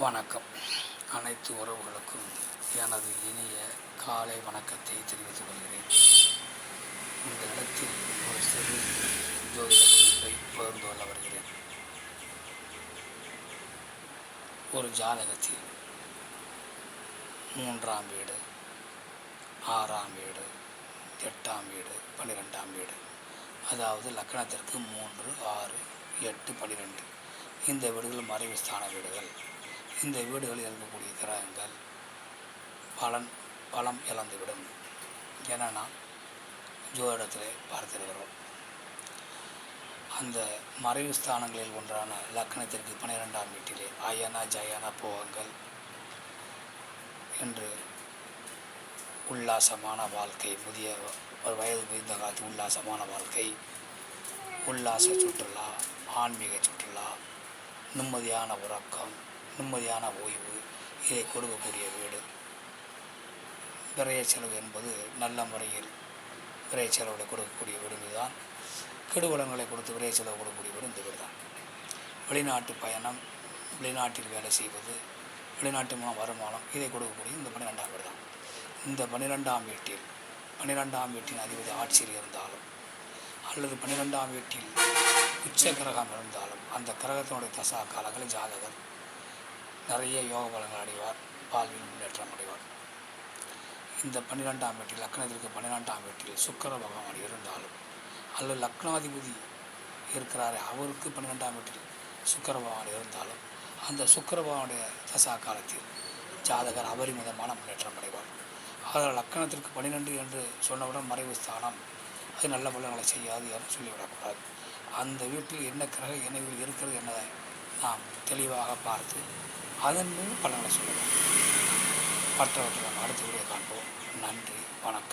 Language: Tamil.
வணக்கம். அனைத்து உறவுகளுக்கும் எனது இனிய காலை வணக்கத்தை தெரிவித்துக் கொள்கிறேன். இந்த இடத்தில் ஒரு சிறு ஜோதிட குறிப்பை பகிர்ந்து கொள்ள வருகிறேன். ஒரு ஜாதகத்தில் 3ஆம் வீடு, 6ஆம் வீடு, 8ஆம் வீடு, 12ஆம் வீடு, அதாவது லக்னத்திற்கு 3, 6, 8, 12 இந்த வீடுகள் மறைவு ஸ்தான வீடுகள். இந்த வீடுகளில் இருக்கக்கூடிய கிரகங்கள் பலம் இழந்துவிடும் என நாம் ஜோதிடத்தில் பார்த்திருக்கிறோம். அந்த மறைவு ஸ்தானங்களில் ஒன்றான லக்னத்திற்கு 12ஆம் வீட்டிலே அயன ஜயன போகங்கள் என்று உல்லாசமான வாழ்க்கை, ஒரு வயது முதிர்ந்த காலத்து உல்லாசமான வாழ்க்கை, உல்லாச சுற்றுலா, ஆன்மீக சுற்றுலா, நிம்மதியான உறக்கம், நிம்மதியான ஓய்வு, இதை கொடுக்கக்கூடிய வீடு. விரைய செலவு என்பது நல்ல முறையில் விரைய செலவுகளை கொடுக்கக்கூடிய வீடு தான். கெடுவளங்களை கொடுத்து விரைய செலவு கொடுக்கக்கூடிய வீடு இந்த வீடு தான். வெளிநாட்டு பயணம், வெளிநாட்டில் வேலை செய்வது, வெளிநாட்டு மூலம் வருமானம், இதை கொடுக்கக்கூடிய இந்த 12ஆம் வீடு தான். இந்த 12ஆம் வீட்டின் அதிபதி ஆட்சியில் இருந்தாலும் அல்லது 12ஆம் வீட்டில் உச்ச கிரகம் இருந்தாலும் அந்த கிரகத்தினுடைய தசா காலங்களில் ஜாதகர் நிறைய யோக பலங்கள் அடைவார், வாழ்வில் முன்னேற்றம் அடைவார். இந்த 12ஆம் வீட்டில் லக்னத்திற்கு 12ஆம் வீட்டில் சுக்கிர பகவான் இருந்தாலும் அல்லது லக்னாதிபதி இருக்கிறாரே அவருக்கு 12ஆம் வீட்டில் சுக்கிர பகவான் இருந்தாலும் அந்த சுக்கிர பகவானுடைய தசா காலத்தில் ஜாதகர் அபரிமிதமான முன்னேற்றம் அடைவார். அதில் லக்னத்திற்கு 12 என்று சொன்னவுடன் மறைவு ஸ்தானம், அது நல்ல பலன்களை செய்யாது என சொல்லிவிடக்கூடாது. அந்த வீட்டில் என்ன கிரக இணைவில் இருக்கிறது என்பதை நாம் தெளிவாக பார்த்து அதன் மீது பலன்களை சொல்லலாம். மற்றவற்றை நாம் அடுத்த வீடியோ காண்போம். நன்றி, வணக்கம்.